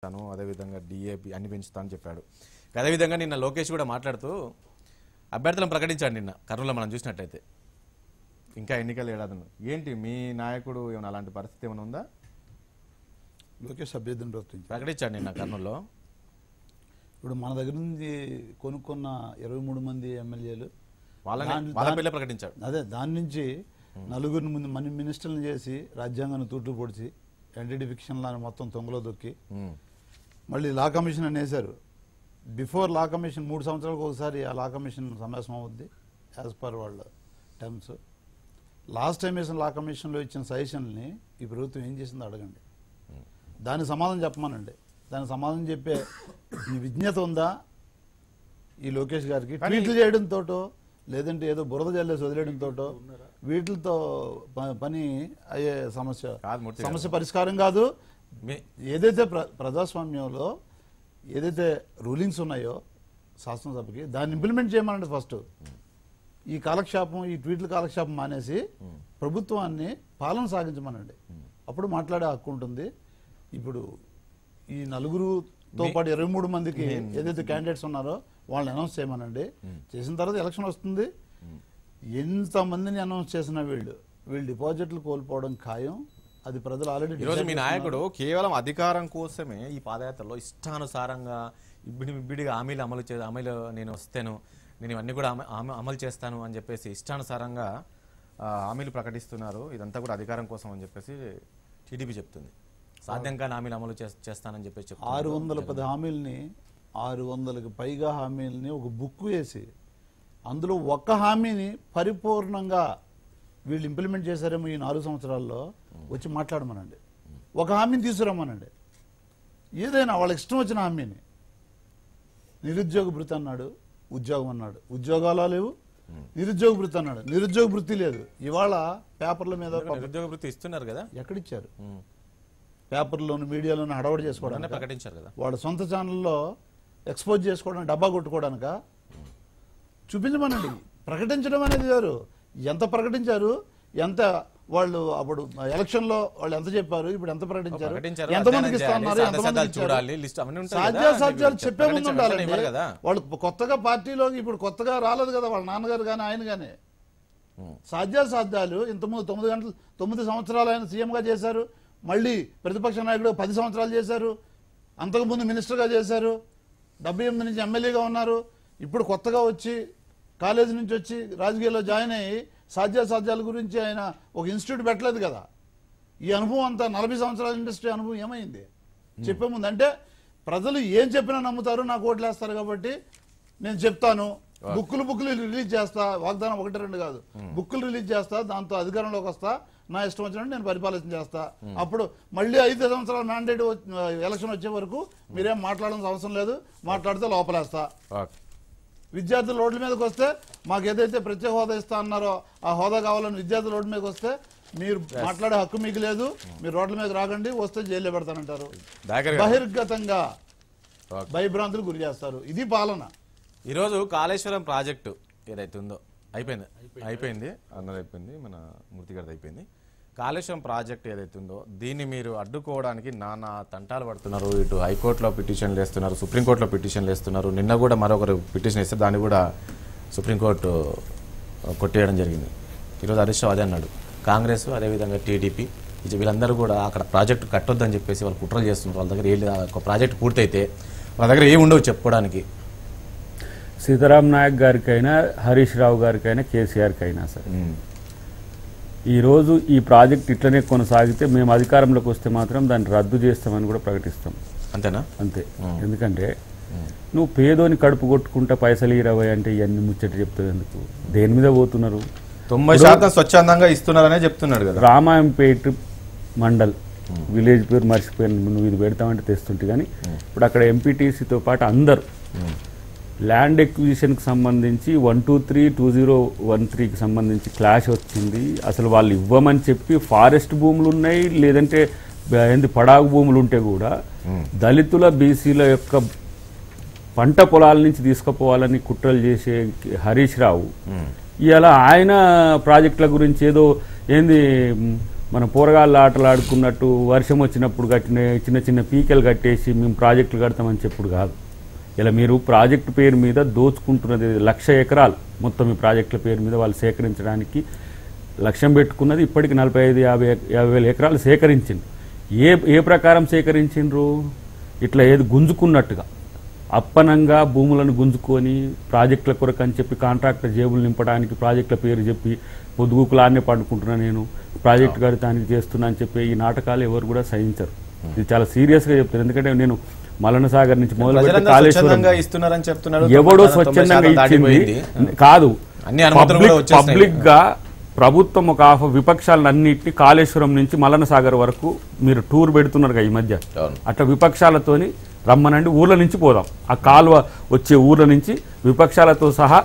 అదేవిధంగా డిఏపి అన్ని పెంచుతానని చెప్పాడు. అదేవిధంగా నిన్న లోకేష్ కూడా మాట్లాడుతూ అభ్యర్థులను ప్రకటించాడు నిన్న కర్నూలులో మనం చూసినట్టయితే. ఇంకా ఎన్నికలు ఏడాది ఏంటి మీ నాయకుడు ఏమైనా అలాంటి పరిస్థితి ఏమైనా ఉందా? లోకేష్ అభ్యర్థిని ప్రకటించాడు నిన్న కర్నూలులో. ఇప్పుడు మన దగ్గర నుంచి కొనుక్కున్న 23 మంది ఎమ్మెల్యేలు వాళ్ళ పేర్లే ప్రకటించాడు. అదే దాని నుంచి నలుగురిని ముందు మినిస్టర్లను చేసి రాజ్యాంగాన్ని తూట్లు పొడిచి ఎన్టీడీ ఫిక్షన్లను మొత్తం తొంగలో దొక్కి మళ్ళీ లా కమిషన్ అని వేశారు. బిఫోర్ లా కమిషన్ 3 సంవత్సరాలకు ఒకసారి ఆ లా కమిషన్ సమావేశం అవుద్ది యాజ్ పర్ వాళ్ళ టర్మ్స్. లాస్ట్ టైం వేసిన లా కమిషన్లో ఇచ్చిన సజెషన్ని ఈ ప్రభుత్వం ఏం చేసిందో అడగండి, దానికి సమాధానం చెప్పమానండి. దానికి సమాధానం చెప్పే విజ్ఞత ఉందా ఈ లోకేష్ గారికి? ట్వీట్లు చేయడంతో లేదంటే ఏదో బురద జల్లేసి వదిలేయడంతో వీటితో పని అయ్యే సమస్య పరిష్కారం కాదు. ఏదైతే ప్రజాస్వామ్యంలో ఏదైతే రూలింగ్స్ ఉన్నాయో శాసనసభకి దాన్ని ఇంప్లిమెంట్ చేయమనండి. ఫస్ట్ ఈ కాలక్షేపం, ఈ ట్వీట్ల కాలక్షేపం మానేసి ప్రభుత్వాన్ని పాలన సాగించమనండి. అప్పుడు మాట్లాడే హక్కు ఉంటుంది. ఇప్పుడు ఈ నలుగురుతో పాటు 23 మందికి ఏదైతే క్యాండిడేట్స్ ఉన్నారో వాళ్ళని అనౌన్స్ చేయమనండి. చేసిన తర్వాత ఎలక్షన్ వస్తుంది. ఎంతమందిని అనౌన్స్ చేసినా వీళ్ళు డిపాజిట్లు కోల్పోవడం ఖాయం. అది ప్రజలు ఆల్రెడీ. ఈరోజు మీ నాయకుడు కేవలం అధికారం కోసమే ఈ పాదయాత్రలో ఇష్టానుసారంగా ఇబ్బడిగా హామీలు నేను వస్తాను, నేను ఇవన్నీ కూడా అమలు చేస్తాను అని చెప్పేసి ఇష్టానుసారంగా హామీలు ప్రకటిస్తున్నారు. ఇదంతా కూడా అధికారం కోసం అని చెప్పేసి టీడీపీ చెప్తుంది. సాధ్యం కాని హామీలు అమలు చేస్తానని చెప్పేసి 610 హామీలని 600కి పైగా హామీలని ఒక బుక్ వేసి అందులో ఒక్క హామీని పరిపూర్ణంగా వీళ్ళు ఇంప్లిమెంట్ చేశారేమో ఈ 4 సంవత్సరాల్లో వచ్చి మాట్లాడమనండి. ఒక హామీని తీసుకురమ్మనండి. ఏదైనా వాళ్ళకి ఇష్టం వచ్చిన హామీని. నిరుద్యోగ భృతి అన్నాడు, ఉద్యోగం అన్నాడు, ఉద్యోగాలు లేవు. నిరుద్యోగ భృతి అన్నాడు, నిరుద్యోగ భృతి లేదు. ఇవాళ పేపర్ల మీద నిరుద్యోగ భృతి ఇస్తున్నారు కదా, ఎక్కడిచ్చారు? పేపర్లోను మీడియాలోను హడావుడి చేసుకోవడానికి ప్రకటించారు కదా. వాళ్ళ సొంత ఛానల్లో ఎక్స్పోజ్ చేసుకోవడానికి, డబ్బా కొట్టుకోవడానిక? చూపించమనండి. ప్రకటించడం అనేది వేరు. ఎంత ప్రకటించారు, ఎంత వాళ్ళు అప్పుడు ఎలక్షన్ లో వాళ్ళు ఎంత చెప్పారు, ఇప్పుడు ఎంత ప్రకటించారు, ఎంతమందికి ఇస్తున్నారు, సాధ్యాసాధ్యాలు చెప్పే ముందు ఉండాలండి. వాళ్ళు కొత్తగా పార్టీలోకి ఇప్పుడు కొత్తగా రాలేదు కదా వాళ్ళ నాన్నగారు కానీ ఆయన కానీ. సాధ్యాసాధ్యాలు ఇంతకుముందు 9 సంవత్సరాలు ఆయన సీఎంగా చేశారు. మళ్ళీ ప్రతిపక్ష నాయకుడు 10 సంవత్సరాలు చేశారు. అంతకుముందు మినిస్టర్గా చేశారు. 78 నుంచి ఎమ్మెల్యేగా ఉన్నారు. ఇప్పుడు కొత్తగా వచ్చి కాలేజీ నుంచి వచ్చి రాజకీయాల్లో జాయిన్ అయ్యి సాధ్యాసాధ్యాల గురించి ఆయన ఒక ఇన్స్టిట్యూట్ పెట్టలేదు కదా. ఈ అనుభవం అంతా 40 సంవత్సరాల ఇండస్ట్రీ అనుభవం ఏమైంది చెప్పే ముందు? అంటే ప్రజలు ఏం చెప్పినా నమ్ముతారు, నాకు ఓట్లు వేస్తారు కాబట్టి నేను చెప్తాను. బుక్కులు రిలీజ్ చేస్తా, వాగ్దానం 1-2 కాదు, బుక్కులు రిలీజ్ చేస్తా, దాంతో అధికారంలోకి వస్తా, నా ఇష్టం వచ్చినట్టు నేను పరిపాలన చేస్తా. అప్పుడు మళ్ళీ 5 సంవత్సరాల మ్యాండేట్ ఎలక్షన్ వచ్చే వరకు మీరేం మాట్లాడాల్సిన అవసరం లేదు, మాట్లాడితే లోపలేస్తా. విద్యార్థులు రోడ్ల మీదకి వస్తే మాకు ఏదైతే ప్రత్యేక హోదా ఇస్తా అన్నారో ఆ హోదా కావాలని విద్యార్థులు రోడ్ల మీదకి వస్తే మీరు మాట్లాడే హక్కు మీకు లేదు, మీరు రోడ్ల మీద రాకండి, వస్తే జైల్లో పెడతానంటారు. బహిర్గతంగా భయభ్రాంతులు గురి చేస్తారు. ఇది పాలన. ఈరోజు కాళేశ్వరం ప్రాజెక్టు ఏదైతే ఉందో అయిపోయింది అన్నది అయిపోయింది, మన మూర్తి గారిది అయిపోయింది. కాళేశ్వరం ప్రాజెక్ట్ ఏదైతే ఉందో దీన్ని మీరు అడ్డుకోవడానికి నానా తంటాలు పడుతున్నారు. ఇటు హైకోర్టులో పిటిషన్లు వేస్తున్నారు, సుప్రీంకోర్టులో పిటిషన్లు వేస్తున్నారు. నిన్న కూడా మరొకరు పిటిషన్ వేస్తే దాన్ని కూడా సుప్రీంకోర్టు కొట్టేయడం జరిగింది. ఈరోజు హరీష్ రావు అదే అన్నాడు. కాంగ్రెస్ అదేవిధంగా టీడీపీ వీళ్ళందరూ కూడా అక్కడ ప్రాజెక్టు కట్టొద్దని చెప్పేసి వాళ్ళు కుట్రలు చేస్తున్నారు. వాళ్ళ దగ్గర ఒక ప్రాజెక్టు పూర్తయితే వాళ్ళ దగ్గర ఏమి ఉండవు చెప్పుకోవడానికి. సీతారాం నాయక్ గారికైనా, హరీష్ రావు గారికైనా, కేసీఆర్కి అయినా సరే ఈరోజు ఈ ప్రాజెక్ట్ ఇట్లనే కొనసాగితే మేము అధికారంలోకి వస్తే మాత్రం దాన్ని రద్దు చేస్తామని కూడా ప్రకటిస్తాం. అంతేనా? అంతే. ఎందుకంటే నువ్వు పేదోని కడుపు కొట్టుకుంటా పైసలు 20 అంటే ఇవన్నీ ముచ్చట చెప్తావు ఎందుకు? దేని మీద పోతున్నారు? 90% స్వచ్ఛందంగా ఇస్తున్నారనే చెప్తున్నాడు కదా. రామాయంపేట మండల్ విలేజ్ పేరు మర్చిపోయాను, నువ్వు ఇది పెడతామంటే తెస్తుంటే. కానీ ఇప్పుడు అక్కడ ఎంపీటీసీతో పాటు అందరు ల్యాండ్ ఎక్విజిషన్కి సంబంధించి 123/2013కి సంబంధించి క్లాష్ వచ్చింది. అసలు వాళ్ళు ఇవ్వమని చెప్పి ఫారెస్ట్ భూములు ఉన్నాయి, లేదంటే పడాగు భూములు ఉంటే కూడా దళితుల బీసీల యొక్క పంట పొలాల నుంచి తీసుకుపోవాలని కుట్రలు చేసే హరీష్ రావు ఇలా ఆయన ప్రాజెక్టుల గురించి ఏదో ఏంది మనం పోరగాళ్ళు ఆటలు ఆడుకున్నట్టు వర్షం వచ్చినప్పుడు కట్టిన చిన్న చిన్న పీకెలు కట్టేసి మేము ప్రాజెక్టులు కడతామని చెప్పుడు కాదు. ఇలా మీరు ప్రాజెక్టు పేరు మీద దోచుకుంటున్నది 1,00,000 ఎకరాలు మొత్తం ఈ ప్రాజెక్టుల పేరు మీద వాళ్ళు సేకరించడానికి లక్ష్యం పెట్టుకున్నది. ఇప్పటికి 45-50 ఎకరాలు సేకరించింది. ఏ ప్రకారం సేకరించిండ్రు? ఇట్లా ఏది గుంజుకున్నట్టుగా అప్పనంగా భూములను గుంజుకొని ప్రాజెక్టుల కొరకు అని చెప్పి కాంట్రాక్టర్ జేబులు నింపడానికి ప్రాజెక్టుల పేరు చెప్పి పొద్దుగుకులాన్నే పండుకుంటున్నా నేను ప్రాజెక్టు కడతానికి చేస్తున్నా అని చెప్పి ఈ నాటకాలు ఎవరు కూడా సహించరు. ఇది చాలా సీరియస్గా చెప్తారు. ఎందుకంటే నేను మల్లన్న సాగర్ నుంచి మొదలుపెట్టి కాళేశ్వరం ఎవడో స్వచ్ఛందంగా ఇచ్చింది కాదు. పబ్లిక్ గా ప్రభుత్వం ఒక విపక్షాలన్నింటినీ కాళేశ్వరం నుంచి మల్లన్న సాగర్ వరకు మీరు టూర్ పెడుతున్నారు ఈ మధ్య. అట్లా విపక్షాలతోని రమ్మనండి, ఊర్ల నుంచి పోదాం. ఆ కాలువ వచ్చే ఊర్ల నుంచి విపక్షాలతో సహా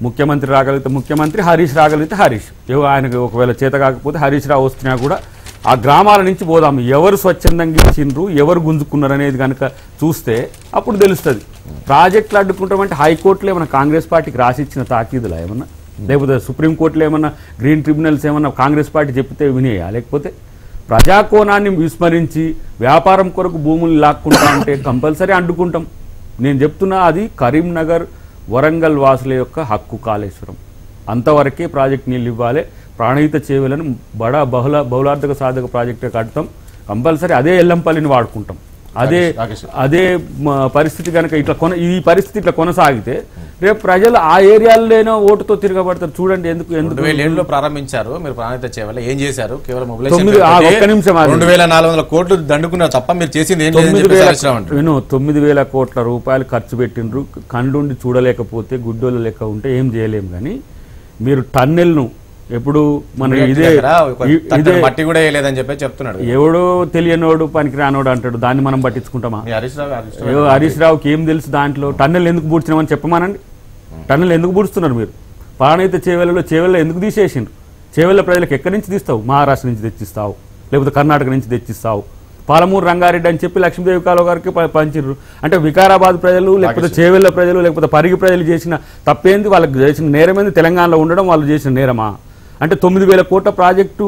ముఖ్యమంత్రి రాగలిగితే ముఖ్యమంత్రి, హరీష్ రాగలిగితే హరీష్, ఆయనకు ఒకవేళ చేత కాకపోతే హరీష్ రావు వస్తున్నా కూడా ఆ గ్రామాల నుంచి పోదాం. ఎవరు స్వచ్ఛందంగా ఇచ్చిండ్రు, ఎవరు గుంజుకున్నారు అనేది కనుక చూస్తే అప్పుడు తెలుస్తుంది. ప్రాజెక్టులు అడ్డుకుంటామంటే హైకోర్టులో ఏమన్నా కాంగ్రెస్ పార్టీకి రాసిచ్చిన తాకీదులా ఏమన్నా, లేకపోతే సుప్రీంకోర్టులో ఏమన్నా గ్రీన్ ట్రిబ్యునల్స్ ఏమన్నా కాంగ్రెస్ పార్టీ చెప్తే వినేయా? లేకపోతే ప్రజాకోణాన్ని విస్మరించి వ్యాపారం కొరకు భూములు లాక్కుంటా అంటే కంపల్సరీ అడ్డుకుంటాం. నేను చెప్తున్నా, అది కరీంనగర్ వరంగల్ వాసుల యొక్క హక్కు కాళేశ్వరం. అంతవరకే ప్రాజెక్ట్ నీళ్ళు ఇవ్వాలి. ప్రాణహిత చేవలను బహుళార్థక సాధక ప్రాజెక్టు కడతాం కంపల్సరీ. అదే ఎల్లంపల్లిని వాడుకుంటాం. అదే పరిస్థితి కనుక ఈ పరిస్థితి ఇట్లా కొనసాగితే రేపు ప్రజలు ఆ ఏరియాలోనో ఓటుతో తిరగబడతారు. చూడండి ఎందుకు 2007లో ప్రారంభించారు మీరు ప్రాణహిత చేవల, ఏం చేశారు? కేవలం 9,400 కోట్లు దండుకున్నారు తప్ప మీరు చేసింది 9,000 కోట్ల రూపాయలు ఖర్చు పెట్టిండ్రు. కండుండి చూడలేకపోతే గుడ్డోళ్ళ లెక్క ఉంటే ఏం చేయలేము. కానీ మీరు టన్నెల్ను ఎప్పుడు మన ఇదే మట్టి కూడా వేయలేదని చెప్పి చెప్తున్నాడు. ఎవడో తెలియనోడు పనికి రానోడు అంటాడు, దాన్ని మనం పట్టించుకుంటామా? హరీష్ రావుకి ఏం తెలుసు దాంట్లో? టన్నెల్ ఎందుకు పూడ్చినామని చెప్పమానండి. టన్నెల్ ఎందుకు పూడుస్తున్నారు మీరు? ప్రాణహిత చేవెళ్ళలో ఎందుకు తీసేసిండ్రు? చేవెళ్ళ ప్రజలకు ఎక్కడి నుంచి తీస్తావు? మహారాష్ట్ర నుంచి తెచ్చిస్తావు, లేకపోతే కర్ణాటక నుంచి తెచ్చిస్తావు. పాలమూరు రంగారెడ్డి అని చెప్పి లక్ష్మీదేవి కాలువ గారికి పంచిర్రు. అంటే వికారాబాద్ ప్రజలు, లేకపోతే చేవెళ్ళ ప్రజలు, లేకపోతే పరిగి ప్రజలు చేసిన తప్పేంది? వాళ్ళకి చేసిన నేరమేంది? తెలంగాణలో ఉండడం వాళ్ళు చేసిన నేరమా? అంటే 9,000 కోట్ల ప్రాజెక్టు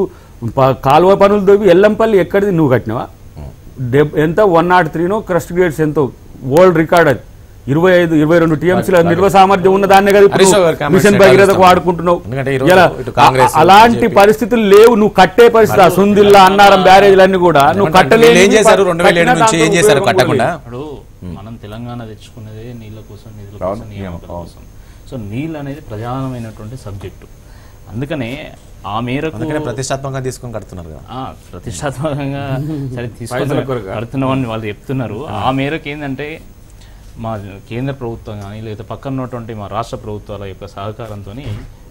కాలువ పనులు దొవి ఎల్లంపల్లి ఎక్కడిది? నువ్వు కట్టినవా? ఎంత 103 క్రస్ట్ గ్రేడ్స్ ఎంతో వరల్డ్ రికార్డ్. అది 22 టీఎంసీల నిల్వ సామర్థ్యం ఉన్న దాన్నే కదా మిషన్ భగీరథకు వాడుకుంటున్నావు. అలాంటి పరిస్థితులు లేవు. నువ్వు కట్టే పరిస్థితి సుందిల్లా అన్నారం బ్యారేజ్లన్నీ కూడా నువ్వు కట్టలేదు. మనం తెలంగాణ తెచ్చుకున్నదే నీళ్ళ కోసం, నిధుల కోసం, నియామకాల కోసం. సో నీళ్ళు అనేది ప్రధానమైనటువంటి సబ్జెక్టు. అందుకనే ఆ మేరకు ప్రతిష్టాత్మకంగా తీసుకొని కడుతున్నారు కదా. ప్రతిష్టాత్మకంగా సరే తీసుకొని కడుతున్నామని వాళ్ళు చెప్తున్నారు. ఆ మేరకు ఏంటంటే మా కేంద్ర ప్రభుత్వం కానీ లేదా పక్కన ఉన్నటువంటి మా రాష్ట్ర ప్రభుత్వాల యొక్క సహకారంతో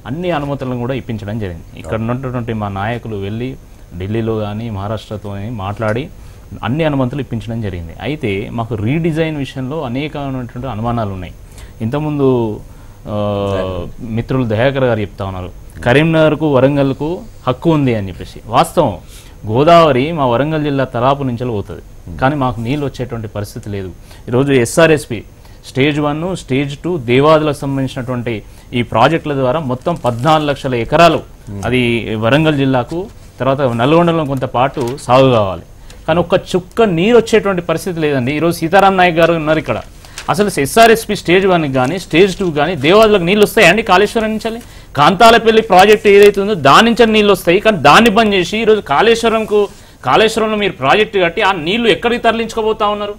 అన్ని అనుమతులను కూడా ఇప్పించడం జరిగింది. ఇక్కడ ఉన్నటువంటి మా నాయకులు వెళ్ళి ఢిల్లీలో కానీ మహారాష్ట్రతో మాట్లాడి అన్ని అనుమతులు ఇప్పించడం జరిగింది. అయితే మాకు రీడిజైన్ విషయంలో అనేకమైనటువంటి అనుమానాలు ఉన్నాయి. ఇంతకుముందు మిత్రులు దయాకర్ గారు చెప్తా ఉన్నారు కరీంనగర్కు వరంగల్కు హక్కు ఉంది అని చెప్పేసి. వాస్తవం, గోదావరి మా వరంగల్ జిల్లా తలాపు నుంచి పోతుంది, కానీ మాకు నీళ్ళు వచ్చేటువంటి పరిస్థితి లేదు. ఈరోజు ఎస్ఆర్ఎస్పి స్టేజ్ 1, స్టేజ్ 2 దేవాదులకు సంబంధించినటువంటి ఈ ప్రాజెక్టుల ద్వారా మొత్తం 14 లక్షల ఎకరాలు అది వరంగల్ జిల్లాకు, తర్వాత నల్గొండలో కొంత పాటు సాగు కావాలి. కానీ ఒక్క చుక్క నీరు వచ్చేటువంటి పరిస్థితి లేదండి. ఈరోజు సీతారాం నాయక్ గారు ఉన్నారు ఇక్కడ. అసలు ఎస్ఆర్ఎస్పి స్టేజ్ 1 కానీ స్టేజ్ 2 కానీ దేవాదులకు నీళ్ళు వస్తాయండి? కాళేశ్వరం నుంచి కాంతాలపల్లి ప్రాజెక్టు ఏదైతే ఉందో దాని నుంచి నీళ్ళు వస్తాయి, కానీ దాన్ని బంద్ చేసి ఈరోజు కాళేశ్వరంలో మీరు ప్రాజెక్టు కట్టి ఆ నీళ్లు ఎక్కడికి తరలించుకోబోతా ఉన్నారు?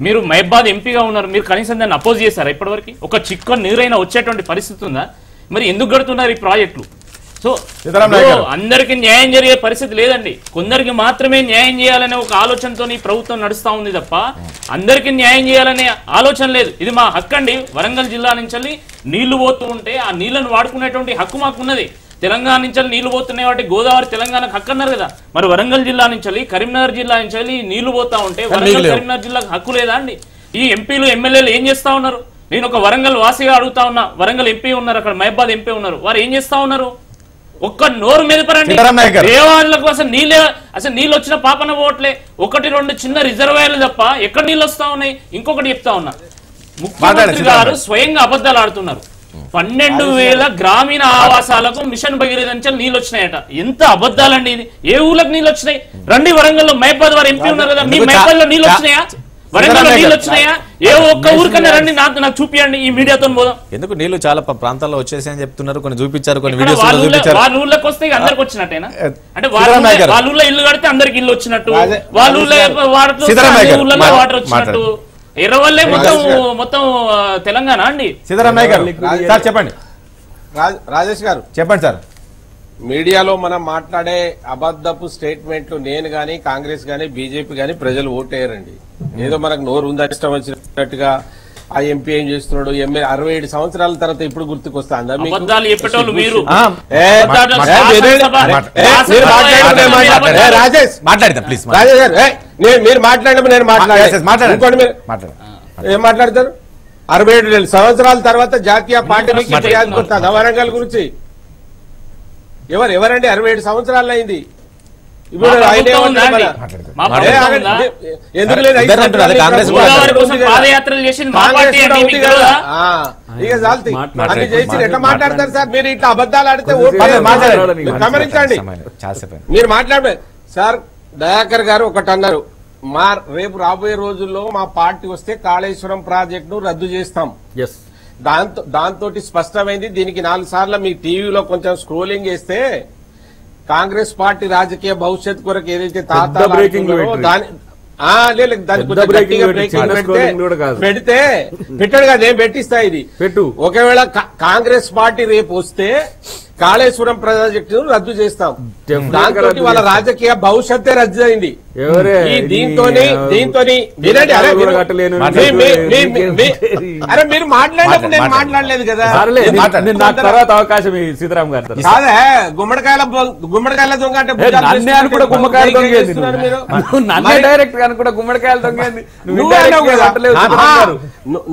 మీరు మహబాద్ ఎంపీగా ఉన్నారు, మీరు కనీసం దాన్ని అపోజ్ చేశారా ఇప్పటివరకు? ఒక చిక్క నీరైనా వచ్చేటువంటి పరిస్థితి ఉందా? మరి ఎందుకు కడుతున్నారు ఈ ప్రాజెక్టులు? సో అందరికి న్యాయం జరిగే పరిస్థితి లేదండి. కొందరికి మాత్రమే న్యాయం చేయాలనే ఒక ఆలోచనతో ఈ ప్రభుత్వం నడుస్తా ఉంది తప్ప అందరికీ న్యాయం చేయాలనే ఆలోచన లేదు. ఇది మా హక్కు అండి. వరంగల్ జిల్లా నుంచి నీళ్లు పోతూ ఉంటే ఆ నీళ్లను వాడుకునేటువంటి హక్కు మాకున్నది. తెలంగాణ నుంచి నీళ్లు పోతున్నాయి వాటి గోదావరి తెలంగాణకు హక్కు అన్నారు కదా. మరి వరంగల్ జిల్లా నుంచి కరీంనగర్ జిల్లా నుంచి నీళ్లు పోతా ఉంటే వరంగల్ కరీంనగర్ జిల్లాకు హక్కు లేదా అండి? ఈ ఎంపీలు ఎమ్మెల్యేలు ఏం చేస్తా ఉన్నారు? నేను ఒక వరంగల్ వాసిగా అడుగుతా ఉన్నా. వరంగల్ ఎంపీ ఉన్నారు, అక్కడ మహబాద్ ఎంపీ ఉన్నారు, వారు ఏం చేస్తా ఉన్నారు? ఒక్క నోరు మెదపరండి. దేవాలయాల కోసం అసలు నీళ్ళు వచ్చిన పాపన పోవట్లే. 1-2 చిన్న రిజర్వాయర్లు తప్ప ఎక్కడ నీళ్ళు వస్తా ఉన్నాయి? ఇంకొకటి చెప్తా ఉన్నా, ముఖ్యమంత్రి గారు స్వయంగా అబద్ధాలు ఆడుతున్నారు. 12,000 గ్రామీణ ఆవాసాలకు మిషన్ భగీరథ నుంచి నీళ్ళు వచ్చినాయట. ఎంత అబద్ధాలండి ఇది. ఏ ఊళ్ళకి నీళ్ళు వచ్చినాయి? రండి వరంగల్లో, మహబాద్ వారు ఎంపీ ఉన్నారు కదా, మీ మహబాద్ లో నీళ్ళు వచ్చినాయా? వరంగల్లో నీళ్ళు వచ్చినాయా? ఏ ఒక్క ఊరికన్నా రండి, నాకు చూపియండి, ఈ మీడియాతో పోదాం. ఎందుకు నీళ్లు చాలా ప్రాంతాల్లో వచ్చేసి అని చెప్తున్నారు, కొన్ని చూపించారు, కొన్ని వాళ్ళ ఊళ్ళకి వస్తే అందరికి వచ్చినట్టేనా? అంటే వాళ్ళ ఊళ్ళో ఇల్లు కడితే అందరికి ఇల్లు వచ్చినట్టు, వాళ్ళ ఊళ్ళో వాటర్ వచ్చినట్టు. ఎర్రవల్లే మొత్తం తెలంగాణ అండి. సిద్ధరామయ్య గారు సార్ చెప్పండి. రాజేష్ గారు చెప్పండి సార్. మీడియాలో మనం మాట్లాడే అబద్ధపు స్టేట్మెంట్లు నేను గాని, కాంగ్రెస్ గాని, బీజేపీ గాని ప్రజలు ఓటేయరండి. ఏదో మనకు నోరు ఉందా ఇష్టం వచ్చినట్టుగా ఆ ఎంపీ ఏం చేస్తున్నాడు, ఎమ్మెల్యే 67 సంవత్సరాల తర్వాత ఇప్పుడు గుర్తుకొస్తాందా? రాజేష్ మాట్లాడతాం ప్లీజ్. రాజేష్ గారు మీరు మాట్లాడడం నేను ఏం మాట్లాడతారు? 67 సంవత్సరాల తర్వాత జాతీయ పార్టీ గుర్తుందా వరంగల్ గురించి? ఎవరండి 67 సంవత్సరాలు అయింది. ఇప్పుడు ఎట్లా మాట్లాడతారు సార్ మీరు? ఇట్లా అబద్ధాలు ఆడితే గమనించండి. మీరు మాట్లాడే సార్ దయాకర్ గారు ఒకటి అన్నారు, రేపు రాబోయే రోజుల్లో మా పార్టీ వస్తే కాళేశ్వరం ప్రాజెక్ట్ ను రద్దు చేస్తాం. దాంతో స్పష్టమైంది. దీనికి 4 సార్లు మీ టీవీలో కొంచెం స్క్రోలింగ్ చేస్తే కాంగ్రెస్ పార్టీ రాజకీయ భవిష్యత్ కొరకు ఏదైతే పెడితే పెట్టాడు కదా, నేను పెట్టిస్తా ఇది. ఒకవేళ కాంగ్రెస్ పార్టీ రేపు వస్తే కాళేశ్వరం ప్రాజెక్టు రద్దు చేస్తాం. దాంతో వాళ్ళ రాజకీయ భవిష్యత్తే రద్దు అయింది. దీంతో అరే మీరు మాట్లాడినప్పుడు నేను మాట్లాడలేదు కదా. అవకాశం సీతారాం గారు కాదే గుమ్మడికాయల దొంగ అంటే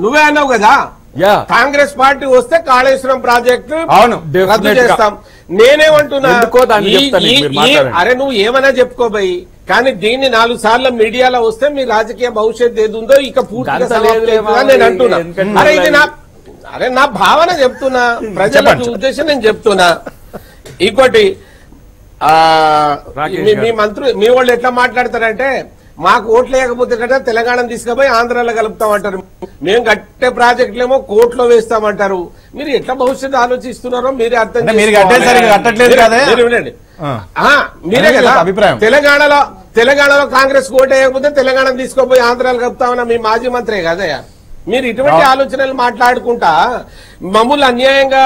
నువ్వే అన్నావు కదా కాంగ్రెస్ పార్టీ వస్తే కాళేశ్వరం ప్రాజెక్టు రద్దు చేస్తాం. నేనేమంటున్నా, అరే నువ్వు ఏమైనా చెప్పుకోబోయి, కానీ దీన్ని 4 సార్లు మీడియాలో వస్తే మీ రాజకీయ భవిష్యత్తు ఏది ఉందో ఇక పూర్తిగా నేను అంటున్నా. అరే ఇది నా భావన చెప్తున్నా, ప్రజల ఉద్దేశం నేను చెప్తున్నా. ఇంకోటి మీ మంత్రులు మీ వాళ్ళు ఎట్లా మాట్లాడతారంటే, మాకు ఓట్లు లేకపోతే కదా తెలంగాణ తీసుకుపోయి ఆంధ్రాలో కలుపుతామంటారు, మేము కట్టే ప్రాజెక్టులేమో కోర్టులో వేస్తామంటారు. మీరు ఎట్లా భవిష్యత్తు ఆలోచిస్తున్నారో మీరే అర్థం మీరే కదా. తెలంగాణలో కాంగ్రెస్ ఓటు వేయకపోతే తెలంగాణ తీసుకుపోయి ఆంధ్రాలో కలుపుతామన్న మీ మాజీ మంత్రే కదయ్యా. మీరు ఇటువంటి ఆలోచనలు మాట్లాడుకుంటా మమ్మల్ని అన్యాయంగా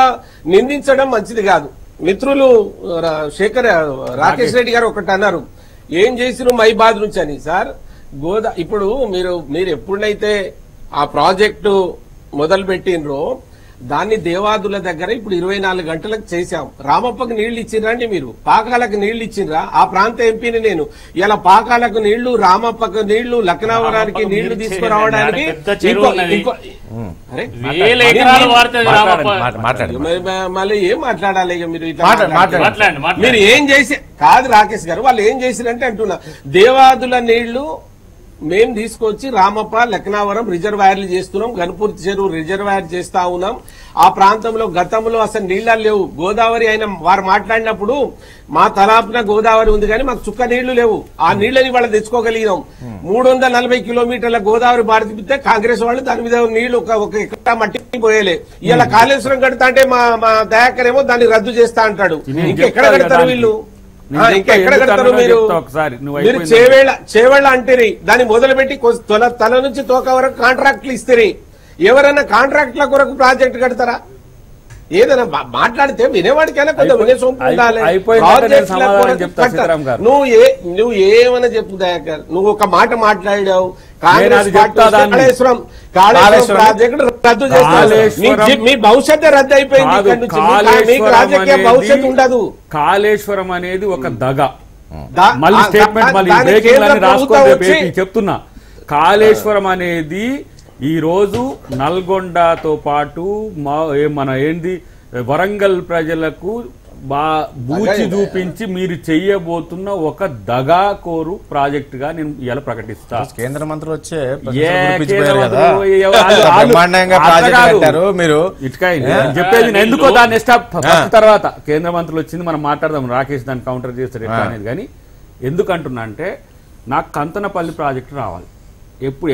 నిందించడం మంచిది కాదు. మిత్రులు రాకేష్ రెడ్డి గారు ఒకటి అన్నారు, ఏం చేసిరు మైబాద్ నుంచి అని. సార్ ఇప్పుడు మీరు ఎప్పుడైతే ఆ ప్రాజెక్టు మొదలు పెట్టినరో దాన్ని దేవాదుల దగ్గర ఇప్పుడు 24 గంటలకు చేశాం. రామప్పకు నీళ్లు ఇచ్చిరండి, మీరు పాకాలకు నీళ్లు ఇచ్చినరా? ఆ ప్రాంత ఎంపీని నేను. ఇలా పాకాలకు నీళ్లు, రామప్పకు నీళ్లు, లక్నవరానికి నీళ్లు తీసుకురావడానికి మళ్ళీ ఏం మాట్లాడాలి ఇక మీరు? మీరు ఏం చేసి కాదు రాకేష్ గారు, వాళ్ళు ఏం చేసిరంటే అంటున్నా, దేవాదుల నీళ్లు మేము తీసుకొచ్చి రామప్ప, లక్నావరం రిజర్వాయర్లు చేస్తున్నాం, గణపూర్తి చెరువు రిజర్వాయర్ చేస్తా ఉన్నాం. ఆ ప్రాంతంలో గతంలో అసలు నీళ్లు లేవు. గోదావరి అయిన వారు మాట్లాడినప్పుడు మా తలాపున గోదావరి ఉంది కానీ మాకు చుక్క నీళ్లు లేవు. ఆ నీళ్లని వాళ్ళు తెచ్చుకోగలిగినాం. 340 కిలోమీటర్ల గోదావరి భారతిపిస్తే కాంగ్రెస్ వాళ్ళు దాని మీద నీళ్లు ఒక ఎక్కడ మట్టి పోయలే. ఇలా కాళేశ్వరం కడతా అంటే మా దయాకర్ ఏమో దాన్ని రద్దు చేస్తా అంటాడు. ఇంకెక్కడ కడతారు వీళ్ళు? ఇంకెక్కడ కడతారు మీరు? మీరు చేవేళ్ల అంటేరి దాన్ని మొదలుపెట్టి తల నుంచి తోక వరకు కాంట్రాక్ట్లు ఇస్తే ఎవరైనా కాంట్రాక్ట్ల కొరకు ప్రాజెక్ట్ కడతారా? ఏదైనా మాట్లాడితే వినేవాడికైనా కొంచెం వినే సొంపు ఉండాలి. నువ్వు ఏమైనా చెప్పు దయాకర్, నువ్వు ఒక మాట మాట్లాడావు, కాంగ్రెస్ కాళేశ్వరం ప్రాజెక్టు రద్దు చేస్తారు, మీ భవిష్యత్తు రద్దు అయిపోయింది, మీకు రాజకీయ భవిష్యత్తు ఉండదు. కాళేశ్వరం అనేది ఒక దగ. మళ్ళీ స్టేట్మెంట్ చెప్తున్నా, కాళేశ్వరం అనేది ఈ రోజు నల్గొండతో పాటు మన వరంగల్ ప్రజలకు బూచి చూపించి మీరు చెయ్యబోతున్న ఒక దగాకోరు ప్రాజెక్ట్ గా నేను ఇలా ప్రకటిస్తా. కేంద్ర మంత్రులు వచ్చే చెప్పేది ఎందుకో దాన్ని తర్వాత కేంద్ర మంత్రులు వచ్చింది మనం మాట్లాడదాం, రాకేష్ దాన్ని కౌంటర్ చేస్తారు ఎట్లా అనేది. కానీ ఎందుకంటున్నా అంటే నాకు కంతనపల్లి ప్రాజెక్టు రావాలి.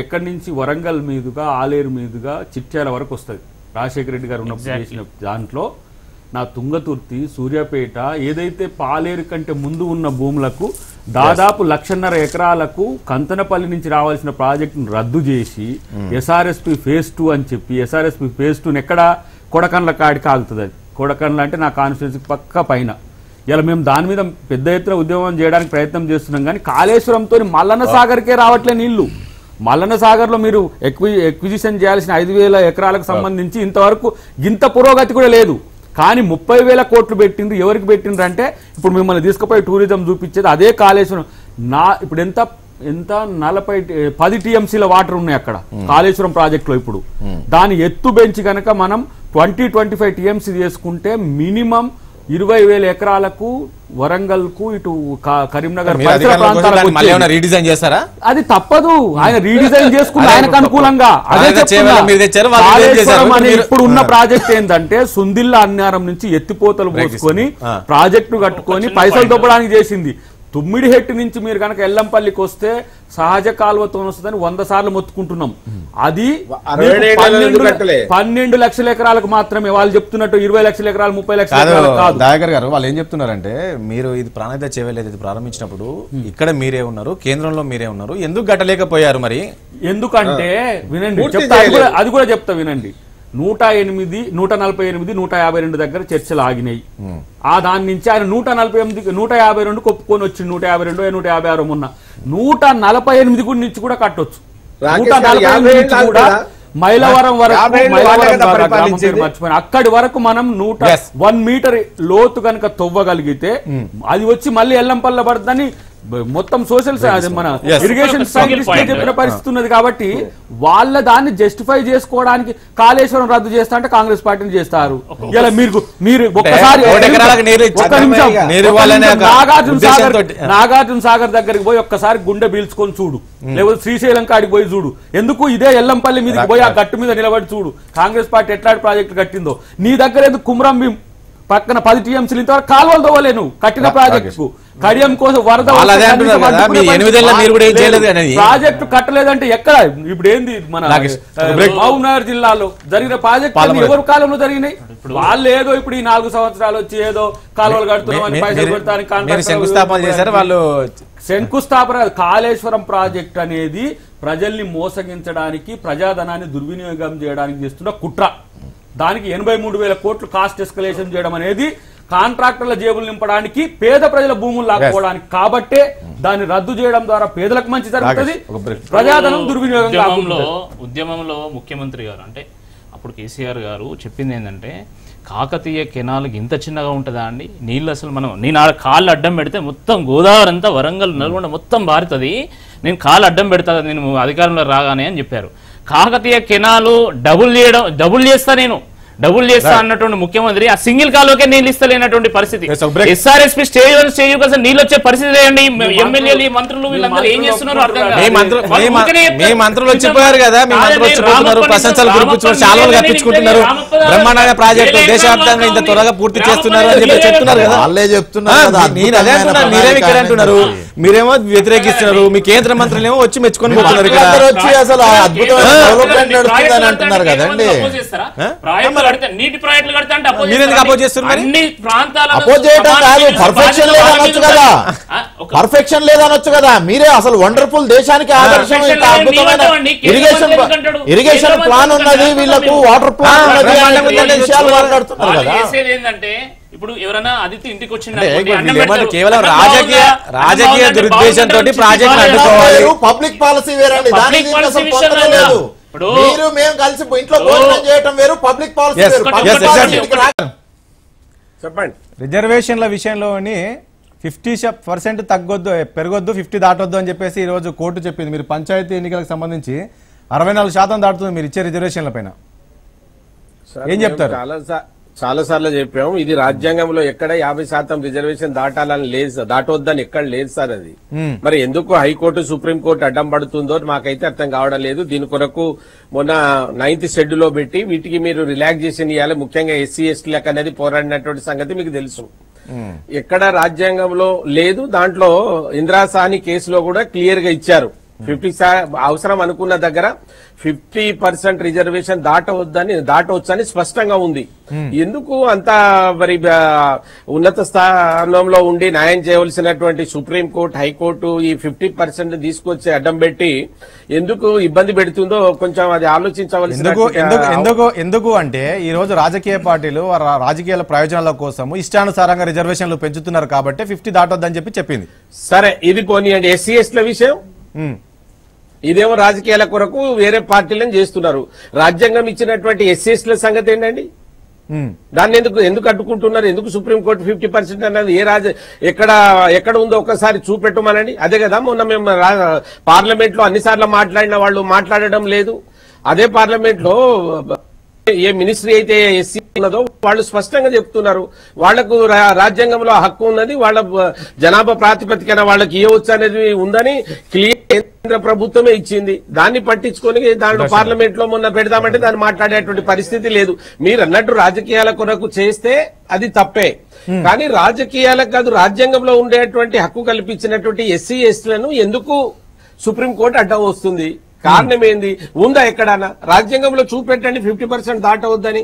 ఎక్కడి నుంచి వరంగల్ మీదుగా ఆలేరు మీదుగా చిట్యాల వరకు వస్తుంది. రాజశేఖర రెడ్డి గారు ఉన్నప్పుడు చేసిన దాంట్లో నా తుంగతుర్తి, సూర్యాపేట ఏదైతే పాలేరు కంటే ముందు ఉన్న భూములకు దాదాపు 1.5 ఎకరాలకు కంతనపల్లి నుంచి రావాల్సిన ప్రాజెక్టును రద్దు చేసి SRSP phase 2 అని చెప్పి SRSP phase 2 ఎక్కడ కొడకండ్ల కాడికి ఆగుతుంది. అది కొడకండ్ల అంటే నా కాన్స్టిట్యున్సీ పక్క పైన. ఇలా మేము దాని మీద పెద్ద ఎత్తున ఉద్యమం చేయడానికి ప్రయత్నం చేస్తున్నాం. కానీ కాళేశ్వరంతో మల్లన్న సాగర్కే రావట్లే నీళ్లు. మల్లన్న సాగర్లో మీరు ఎక్విజిషన్ చేయాల్సిన 5,000 ఎకరాలకు సంబంధించి ఇంతవరకు ఇంత పురోగతి కూడా లేదు. కానీ 30,000 కోట్లు పెట్టిండ్రు. ఎవరికి పెట్టిండ్రు అంటే ఇప్పుడు మిమ్మల్ని తీసుకుపోయి టూరిజం చూపించేది అదే కాళేశ్వరం. ఇప్పుడు ఎంత 10 TMCల వాటర్ ఉన్నాయి అక్కడ కాళేశ్వరం ప్రాజెక్ట్ లో. ఇప్పుడు దాని ఎత్తు పెంచి కనుక మనం 20-25 TMC చేసుకుంటే మినిమం 20,000 ఎకరాలకు వరంగల్ కు ఇటు కరీంనగర్ పరిసర ప్రాంతాలకు రీడిజైన్ చేస్తారా? అది తప్పదు. ఆయన రీడిజైన్ చేసుకుని ఆయనకు అనుకూలంగా అదే ఇప్పుడు ఉన్న ప్రాజెక్ట్ ఏంటంటే సుందిల్లా అన్నారం నుంచి ఎత్తిపోతలు పోసుకొని ప్రాజెక్టు కట్టుకొని పైసలు దొబ్బడానికి చేసింది. తుమ్మిడిహెట్టి నుంచి మీరు కనుక ఎల్లంపల్లికి వస్తే సహజ కాలువతో వస్తుందని 100 సార్లు మొత్తుకుంటున్నాం. అది 12 లక్షల ఎకరాలకు మాత్రమే. వాళ్ళు చెప్తున్నట్టు 20 లక్షల ఎకరాలు 30 లక్షల ఎకరాలు కాదు. దయాకర్ గారు వాళ్ళు ఏం చెప్తున్నారంటే మీరు ఇది ప్రాణాయిత చేయలేదు, ఇది ప్రారంభించినప్పుడు ఇక్కడ మీరే ఉన్నారు, కేంద్రంలో మీరే ఉన్నారు, ఎందుకు గట్టలేకపోయారు మరి? ఎందుకంటే వినండి చెప్తా, అది కూడా చెప్తా వినండి. 108, 148, 152 దగ్గర చర్చలు ఆగినాయి. దాని నుంచి ఆయన 148, 152 కొప్పుకొని వచ్చింది. 152, 156 మొన్న 148 నుంచి కూడా కట్టొచ్చు. 148 నుంచి కూడా మైలవరం వరకు మర్చిపోయిన అక్కడి వరకు మనం 1 మీటర్ లోతు కనుక తవ్వగలిగితే అది వచ్చి మళ్ళీ ఎల్లంపల్ల పడుతుందని మొత్తం సోషల్ మన ఇరిగేషన్ సైంటిస్ట్ చెప్పిన పరిస్థితి ఉన్నది. కాబట్టి వాళ్ళ దాన్ని జస్టిఫై చేసుకోవడానికి కాళేశ్వరం రద్దు చేస్తా అంటే కాంగ్రెస్ పార్టీని చేస్తారు. ఇలా మీరు ఒక్కసారి నాగార్జున సాగర్ దగ్గరికి పోయి ఒక్కసారి గుండె పీల్చుకొని చూడు, లేకపోతే శ్రీశైలం కాడికి పోయి చూడు. ఎందుకు ఇదే ఎల్లంపల్లి మీదకి పోయి ఆ గట్టు మీద నిలబడి చూడు కాంగ్రెస్ పార్టీ ఎట్లాంటి ప్రాజెక్టు కట్టిందో. నీ దగ్గర ఎందుకు కుమ్రం పక్కన 10 TMCలు ఇంతవరకు కాలువలు తవ్వలేను కట్టిన ప్రాజెక్టు. కడియం కోసం వరద ప్రాజెక్టు కట్టలేదంటే ఎక్కడ? ఇప్పుడు ఏంది మన మహబూబ్నగర్ జిల్లాలో జరిగిన ప్రాజెక్టు ఎవరు కాలంలో జరిగినాయి? వాళ్ళు ఏదో ఇప్పుడు ఈ 4 సంవత్సరాలు వచ్చి ఏదో కాలువలు కడుతున్నామని పైసలు పెడతానికి శంకుస్థాపన. కాళేశ్వరం ప్రాజెక్ట్ అనేది ప్రజల్ని మోసగించడానికి, ప్రజాధనాన్ని దుర్వినియోగం చేయడానికి చేస్తున్న కుట్ర. దానికి 83,000 కోట్లు కాస్ట్ ఎస్కలేషన్ చేయడం అనేది కాంట్రాక్టర్ల జేబులు నింపడానికి, పేద ప్రజల భూములు లాక్కోవడానికి. కాబట్టే దాన్ని రద్దు చేయడం ద్వారా పేదలకు మంచి జరుగుతుంది, ప్రజాధనం దుర్వినియోగం. ఉద్యమంలో ముఖ్యమంత్రి గారు అంటే అప్పుడు కేసీఆర్ గారు చెప్పింది ఏంటంటే కాకతీయ కెనాల్కి ఇంత చిన్నగా ఉంటుందా అండి నీళ్ళు? అసలు నేను కాళ్ళు అడ్డం పెడితే మొత్తం గోదావరి అంతా వరంగల్ నల్గొండ మొత్తం బారుతుంది, నేను కాళ్ళు అడ్డం పెడతా నేను అధికారంలో రాగానే అని చెప్పారు. కాకతీయ కెనాలు డబుల్ చేస్తా అన్నటువంటి ముఖ్యమంత్రి ఆ సింగిల్ కాలువకే నీళ్ళు ఇస్తలేనటువంటి పరిస్థితి. SRSP స్టేజ్ 1 స్టేజ్ 2 అసలు నీళ్ళు వచ్చే పరిస్థితి లేదండి. ఎమ్మెల్యేలు, మంత్రులు వీళ్ళందరూ ఏం చేస్తున్నారు అర్థం కాదు. మీ మంత్రులు వచ్చిపోయారు కదా, మీ మంత్రులు వచ్చిపోతున్నారు, ప్రశంసలు కురిపించుకున్నారు, చాలాలు కప్పించుకుంటున్నారు, బ్రహ్మాండమైన ప్రాజెక్టు దేశవ్యాప్తంగా ఇంత త్వరగా పూర్తి చేస్తున్నారు అని చెప్పి చెప్తున్నారు కదా. వాళ్ళే చెప్తున్నారు. నేను అదే అంటున్నాను, మీరేమి ఇక్కడ అంటున్నారు, మీరేమో వ్యతిరేకిస్తున్నారు, మీ కేంద్ర మంత్రులు ఏమో వచ్చి మెచ్చుకొని పోతున్నారు. వచ్చి అసలు అద్భుతమైన డెవలప్మెంట్ నడుస్తుందని అంటున్నారు కదండి. నీటి ప్రాజెక్టులు కడితే అంటే అన్ని ప్రాంతాల అపోజ్ చేయడం కాదు, పర్ఫెక్షన్ లేదనొచ్చు కదా, పర్ఫెక్షన్ లేదనొచ్చు కదా. మీరే అసలు వండర్ఫుల్ దేశానికి ఆదర్శం. అద్భుతమైన ఇరిగేషన్ ప్లాన్ ఉన్నది, వీళ్ళకు వాటర్ ప్లాన్ ఉన్నది, విషయాలు మాట్లాడుతున్నారు కదా. ఏంటంటే ఇప్పుడు ఎవరైనా అతిథి ఇంటికి వచ్చిన కేవలం రాజకీయ దురుద్దేశంతో ప్రాజెక్ట్ అడ్డుకోవాలి. పబ్లిక్ పాలసీ వేరండి, దానికి లేదు. మీరు మేము కలిసి ఇంట్లో భోజనం చేయటం వేరు, పబ్లిక్ పాలసీ చెప్పండి. రిజర్వేషన్ల విషయంలోని 50% తగ్గొద్దు, పెరగొద్దు, 50 దాటొద్దు అని చెప్పేసి ఈ రోజు కోర్టు చెప్పింది. మీరు పంచాయతీ ఎన్నికలకు సంబంధించి 64% దాటుతుంది మీరు ఇచ్చే రిజర్వేషన్ల పైన. ఏం చెప్తారు? చాలా సార్లు చెప్పాము, ఇది రాజ్యాంగంలో ఎక్కడ 50% రిజర్వేషన్ దాటాలని లేదు, దాటొద్దని ఎక్కడ లేదు సార్ అది. మరి ఎందుకు హైకోర్టు సుప్రీంకోర్టు అడ్డం పడుతుందో మాకైతే అర్థం కావడం లేదు. దీని కొరకు మొన్న 9th షెడ్యూల్లో పెట్టి వీటికి మీరు రిలాక్సేషన్ ఇవ్వాలి, ముఖ్యంగా ఎస్సీ ఎస్టీలకు అనేది పోరాడినటువంటి సంగతి మీకు తెలుసు. ఎక్కడ రాజ్యాంగంలో లేదు. దాంట్లో ఇందిరాసాని కేసులో కూడా క్లియర్ గా ఇచ్చారు, 50 అవసరం అనుకున్న దగ్గర 50% రిజర్వేషన్ దాటవచ్చని స్పష్టంగా ఉంది. ఎందుకు అంత మరి ఉన్నత స్థానంలో ఉండి న్యాయం చేయవలసినటువంటి సుప్రీంకోర్టు హైకోర్టు ఈ 50% తీసుకొచ్చి అడ్డం పెట్టి ఎందుకు ఇబ్బంది పెడుతుందో కొంచెం అది ఆలోచించవలసిన. ఎందుకు అంటే ఈ రోజు రాజకీయ పార్టీలు రాజకీయ ప్రయోజనాల కోసం ఇష్టానుసారంగా రిజర్వేషన్లు పెంచుతున్నారు కాబట్టి 50 దాటొద్దని చెప్పింది. సరే, ఇది పోనీయండి. ఎస్సీ ఎస్టీల విషయం ఇదేమో రాజకీయాల కొరకు వేరే పార్టీలను చేస్తున్నారు. రాజ్యాంగం ఇచ్చినటువంటి ఎస్సీ ఎస్టీల సంగతి ఏంటండి? దాన్ని ఎందుకు అడ్డుకుంటున్నారు? ఎందుకు సుప్రీంకోర్టు 50% అన్నది ఎక్కడ ఉందో ఒకసారి చూపెట్టమనండి. అదే కదా మొన్న మేము పార్లమెంట్ లో అన్నిసార్లు మాట్లాడిన వాళ్ళు మాట్లాడడం లేదు. అదే పార్లమెంట్ లో ఏ మినిస్ట్రీ అయితే ఎస్సీ ఉన్నదో వాళ్ళు స్పష్టంగా చెప్తున్నారు, వాళ్లకు రాజ్యాంగంలో హక్కు ఉన్నది, వాళ్ళ జనాభా ప్రాతిపదికన వాళ్ళకి ఇవ్వచ్చు అనేది ఉందని క్లియర్ కేంద్ర ప్రభుత్వమే ఇచ్చింది. దాన్ని పట్టించుకొని దాంట్లో పార్లమెంట్ లో మొన్న పెడదామంటే దాన్ని మాట్లాడేటువంటి పరిస్థితి లేదు. మీరు అన్నట్టు రాజకీయాల కొరకు చేస్తే అది తప్పే, కానీ రాజకీయాలకు కాదు, రాజ్యాంగంలో ఉండేటువంటి హక్కు కల్పించినటువంటి ఎస్సీ ఎస్టీలను ఎందుకు సుప్రీంకోర్టు అడ్డం వస్తుంది? కారణం ఏంది? ఉందా ఎక్కడన్నా? రాజ్యాంగంలో చూపెట్టండి 50% దాటవద్దని.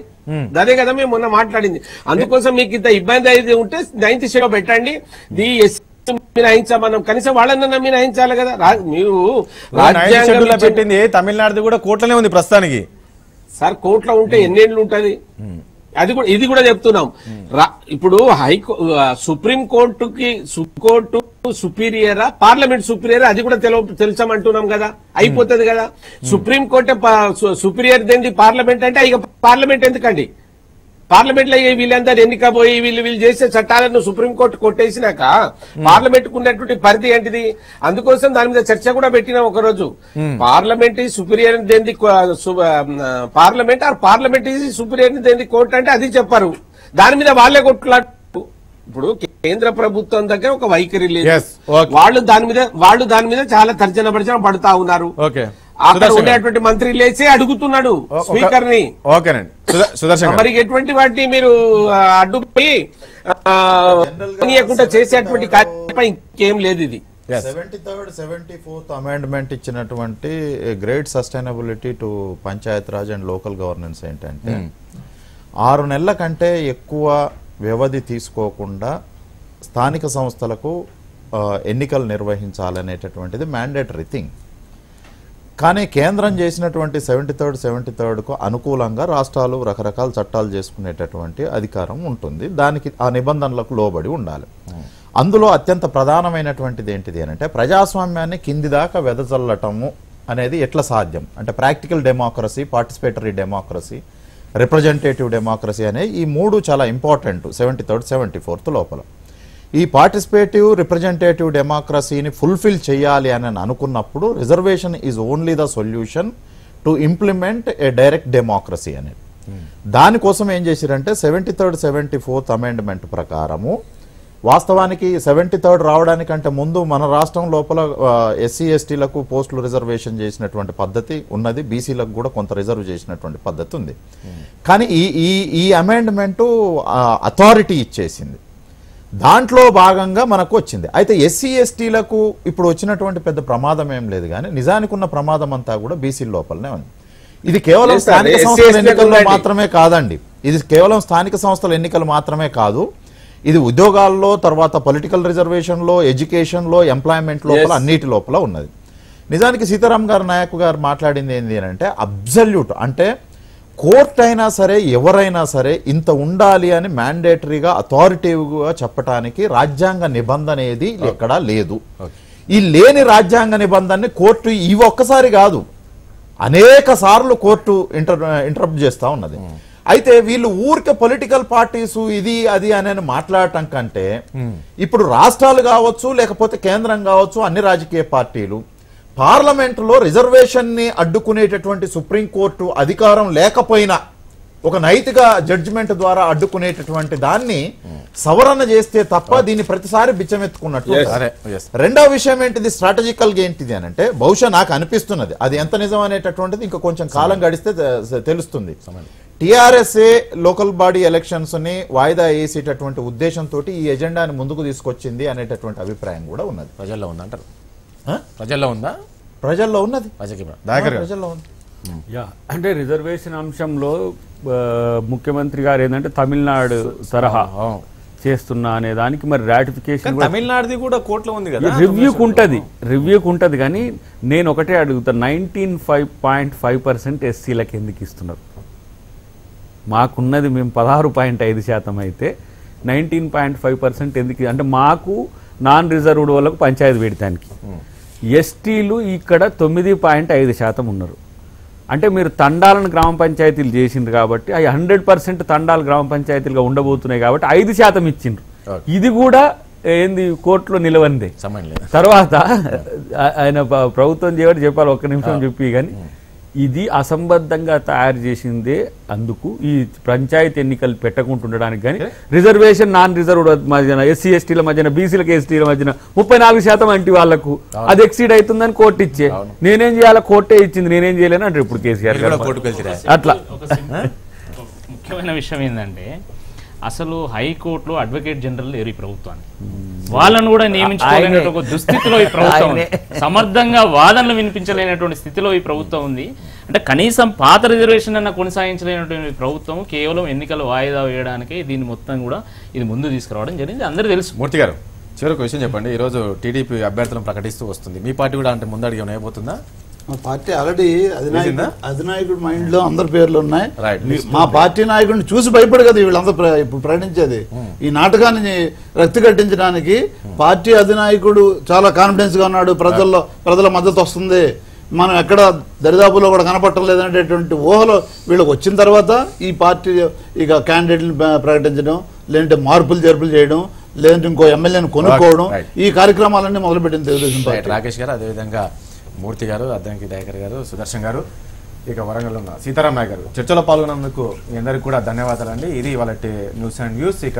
అదే కదా మేము మొన్న మాట్లాడింది. అందుకోసం మీకు ఇంత ఇబ్బంది అయితే ఉంటే 9th షెడ్యూల్లో పెట్టండి. మనం కనీసం వాళ్ళన్నా మినహాయించాలి కదా. మీరు రాజ్యాంగంలో పెట్టింది తమిళనాడు కూడా కోర్టులోనే ఉంది ప్రస్తుతానికి. సార్ కోర్టులో ఉంటే ఎన్నేళ్ళు ఉంటది? ఇది కూడా చెప్తున్నాం. ఇప్పుడు సుప్రీంకోర్టుకి కోర్టు సుపీరియరా పార్లమెంట్ సుపీరియరా అది కూడా తెలుసమంటున్నాం కదా, అయిపోతుంది కదా. సుప్రీంకోర్టు సుపీరియర్ దేంది పార్లమెంట్ అంటే ఇక పార్లమెంట్ ఎందుకండి? పార్లమెంట్ లో వీళ్ళందరూ ఎన్నికబోయి వీళ్ళు చేసే చట్టాలను సుప్రీంకోర్టు కొట్టేసినాక పార్లమెంట్ కు ఉన్నటువంటి పరిధి ఏంటిది? అందుకోసం దాని మీద చర్చ కూడా పెట్టినాం ఒకరోజు. పార్లమెంట్ సుపీరియర్ దేంది పార్లమెంట్, ఆర్ పార్లమెంట్ సుపీరియర్ దేంది కోర్టు అంటే అది చెప్పారు. దాని మీద వాళ్ళే కొట్లాడు. ఇప్పుడు కేంద్ర ప్రభుత్వం దగ్గర ఒక వైఖరి లేదు, వాళ్ళు దాని మీద చాలా తర్జన పడుతా ఉన్నారు. అక్కడ ఉండేటువంటి మంత్రి లేచి అడుగుతున్నాడు స్పీకర్ ని. మరి ఎటువంటి వాటిని మీరు అడ్డుపోయి చేసేటువంటి కార్యక్రమం ఇంకేం లేదు. ఇది 73rd 74th అమెండ్మెంట్ ఇచ్చినటువంటి great sustainability to Panchayat Raj and local governance ఏంటంటే 6 నెలల కంటే ఎక్కువ వ్యవధి తీసుకోకుండా స్థానిక సంస్థలకు ఎన్నికలు నిర్వహించాలనేటటువంటిది మ్యాండేటరీ థింగ్. కానీ కేంద్రం చేసినటువంటి 73కు అనుకూలంగా రాష్ట్రాలు రకరకాల చట్టాలు చేసుకునేటటువంటి అధికారం ఉంటుంది. దానికి ఆ నిబంధనలకు లోబడి ఉండాలి. అందులో అత్యంత ప్రధానమైనటువంటిది ఏంటిది అంటే ప్రజాస్వామ్యాన్ని కింది దాకా వెదజల్లటము అనేది ఎట్లా సాధ్యం అంటే practical democracy, participatory democracy, representative democracy అనే ఈ 3 చాలా ఇంపార్టెంట్ 73rd 74th లోపల. ఈ పార్టిసిపేటివ్ రిప్రజెంటేటివ్ డెమోక్రసీని ఫుల్ఫిల్ చేయాలి అని అనుకున్నప్పుడు reservation is only the solution to implement A direct democracy అనేది. దానికోసం ఏం చేశారంటే 73rd 74th అమెండ్మెంట్ ప్రకారము వాస్తవానికి 73rd రావడానికంటే ముందు మన రాష్ట్రం లోపల ఎస్సీ ఎస్టీలకు పోస్టులు రిజర్వేషన్ చేసినటువంటి పద్ధతి ఉన్నది, బీసీలకు కూడా కొంత రిజర్వ్ చేసినటువంటి పద్ధతి ఉంది. కానీ ఈ అమెండ్మెంటు అథారిటీ ఇచ్చేసింది, దాంట్లో భాగంగా మనకు వచ్చింది. అయితే ఎస్సీ ఎస్టీలకు ఇప్పుడు వచ్చినటువంటి పెద్ద ప్రమాదం ఏం లేదు, కానీ నిజానికి ఉన్న ప్రమాదం అంతా కూడా బీసీ లోపలనే ఉంది. ఇది కేవలం స్థానిక సంస్థల ఎన్నికల్లో మాత్రమే కాదండి, ఇది కేవలం స్థానిక సంస్థల ఎన్నికలు మాత్రమే కాదు, ఇది ఉద్యోగాల్లో, తర్వాత పొలిటికల్ రిజర్వేషన్లో, ఎడ్యుకేషన్లో, ఎంప్లాయ్మెంట్ లోపల అన్నిటి లోపల ఉన్నది. నిజానికి సీతారాం గారు నాయక్ గారు మాట్లాడింది ఏంటి అంటే అబ్సల్యూట్ అంటే కోర్టు అయినా సరే ఎవరైనా సరే ఇంత ఉండాలి అని మ్యాండేటరీగా అథారిటీవ్గా చెప్పడానికి రాజ్యాంగ నిబంధన ఏది ఎక్కడా లేదు. ఈ లేని రాజ్యాంగ నిబంధనని కోర్టు ఈ ఒక్కసారి కాదు అనేక సార్లు కోర్టు ఇంటరప్ట్ చేస్తా ఉన్నది. అయితే వీళ్ళు ఊరికే పొలిటికల్ పార్టీస్ ఇది అది అని మాట్లాడటం కంటే ఇప్పుడు రాష్ట్రాలు కావచ్చు లేకపోతే కేంద్రం కావచ్చు అన్ని రాజకీయ పార్టీలు పార్లమెంటులో రిజర్వేషన్ ని అడ్డుకునేటటువంటి సుప్రీంకోర్టు అధికారం లేకపోయినా ఒక నైతిక జడ్జిమెంట్ ద్వారా అడ్డుకునేటటువంటి దాన్ని సవరణ చేస్తే తప్ప దీన్ని ప్రతిసారి బిచ్చమెత్తుకున్నట్టు అరే yes. రెండవ విషయం ఏంటిది, స్ట్రాటజికల్ గా ఏంటిది అని అంటే, బహుశా నాకు అనిపిస్తున్నది అది ఎంత నిజం అనేటటువంటిది ఇంకా కొంచెం కాలం గడిస్తే తెలుస్తుంది. టిఆర్ఎస్ఏ లోకల్ బాడీ ఎలక్షన్స్ ని వాయిదా వేసేటటువంటి ఉద్దేశంతో ఈ ఎజెండాని ముందుకు తీసుకొచ్చింది అనేటటువంటి అభిప్రాయం కూడా ఉన్నది. ప్రజల్లో ఉందా అంటారు? ఆ? ప్రజల్లో ఉందా? ప్రజల్లో ఉన్నది, దయాకర్ గారు. ప్రజల్లో ఉంది. యా, అంటే రిజర్వేషన్ అంశంలో ముఖ్యమంత్రి గారు ఏంటంటే తమిళనాడు తరహా చేస్తున్నా అనే దానికి మరి రాటిఫికేషన్ తమిళనాడుది కూడా కోర్టులో ఉంది కదా, రివ్యూకి ఉంటది కానీ నేను ఒకటే అడుగుతా, 19.5% ఎస్సీలకు ఎందుకు ఇస్తున్నారు? మాకున్నది మేము 16.5% అయితే 19.5% ఎందుకు? అంటే మాకు నాన్ రిజర్వ్డ్ వాళ్ళకు పంచాయతీ పెడతానికి, ఎస్టీలు ఇక్కడ 9.5% ఉన్నారు. అంటే మీరు తండాలను గ్రామ పంచాయతీలు చేసిండ్రు కాబట్టి అవి 100% తండాలు గ్రామ పంచాయతీలుగా ఉండబోతున్నాయి కాబట్టి 5% ఇచ్చిండ్రు. ఇది కూడా ఏంది కోర్టులో నిలవంది. తర్వాత ఆయన ప్రభుత్వం చేయబట్టి చెప్పాలి, ఒక్క నిమిషం చెప్పి, కానీ ఇది అసంబద్ధంగా తయారు చేసిందే. అందుకు ఈ పంచాయతీ ఎన్నికలు పెట్టకుంటుండడానికి కానీ రిజర్వేషన్ నాన్ రిజర్వ్డ్ మధ్యన ఎస్సీ ఎస్టీల మధ్యన బీసీలకు ఎస్టీల మధ్యన 34% అంటే వాళ్ళకు అది ఎక్సీడ్ అవుతుందని కోర్టు ఇచ్చే, నేనేం చేయాలా? కోర్టే ఇచ్చింది, నేనేం చేయలేను అంటే ఇప్పుడు కేసీఆర్ అట్లా. ముఖ్యమైన విషయం ఏంటంటే అసలు హైకోర్టులో అడ్వకేట్ జనరల్ లేరు ఈ ప్రభుత్వాన్ని, వాళ్ళను కూడా నియమించుకోలేని ఒక దుస్థితిలో ఈ ప్రభుత్వం ఉంది. సమర్థంగా వాదనలు వినిపించలేనటువంటి స్థితిలో ఈ ప్రభుత్వం ఉంది. అంటే కనీసం పాత రిజర్వేషన్ అన్న కొనసాగించలేనటువంటి ప్రభుత్వం కేవలం ఎన్నికలు వాయిదా వేయడానికే దీన్ని మొత్తం కూడా ఇది ముందు తీసుకురావడం జరిగింది, అందరూ తెలుసు. మూర్తి గారు, చివరికి విషయం చెప్పండి. ఈరోజు టీడీపీ అభ్యర్థులను ప్రకటిస్తూ వస్తుంది, మీ పార్టీ కూడా అంటే ముందడుగు ఏమైపోతుందా? మా పార్టీ ఆల్రెడీ అధినాయకుడి మైండ్ లో అందరి పేర్లు ఉన్నాయి. మా పార్టీ నాయకుడిని చూసి భయపడు కదా వీళ్ళందరూ ఇప్పుడు ప్రకటించేది. ఈ నాటకాన్ని రక్తి కట్టించడానికి పార్టీ అధినాయకుడు చాలా కాన్ఫిడెన్స్ గా ఉన్నాడు, ప్రజల మద్దతు వస్తుంది, మనం ఎక్కడ దరిదాపులో కూడా కనపడటం లేదనేటటువంటి ఊహలో వీళ్ళకి వచ్చిన తర్వాత ఈ పార్టీ ఇక క్యాండిడేట్ని ప్రకటించడం, లేదంటే మార్పులు చేర్పులు చేయడం, లేదంటే ఇంకో ఎమ్మెల్యేని కొనుక్కోవడం, ఈ కార్యక్రమాలన్నీ మొదలుపెట్టింది తెలుగుదేశం పార్టీ. రాకేష్ గారు, అదేవిధంగా మూర్తి గారు, అద్దంకి దయాకర్ గారు, సుదర్శన్ గారు, ఇక వరంగల్ ఉన్న సీతారాం నాయక్ గారు చర్చలో పాల్గొన్నందుకు మీ అందరికీ కూడా ధన్యవాదాలండి. ఇది వాళ్ళ న్యూస్ అండ్ వ్యూస్. ఇక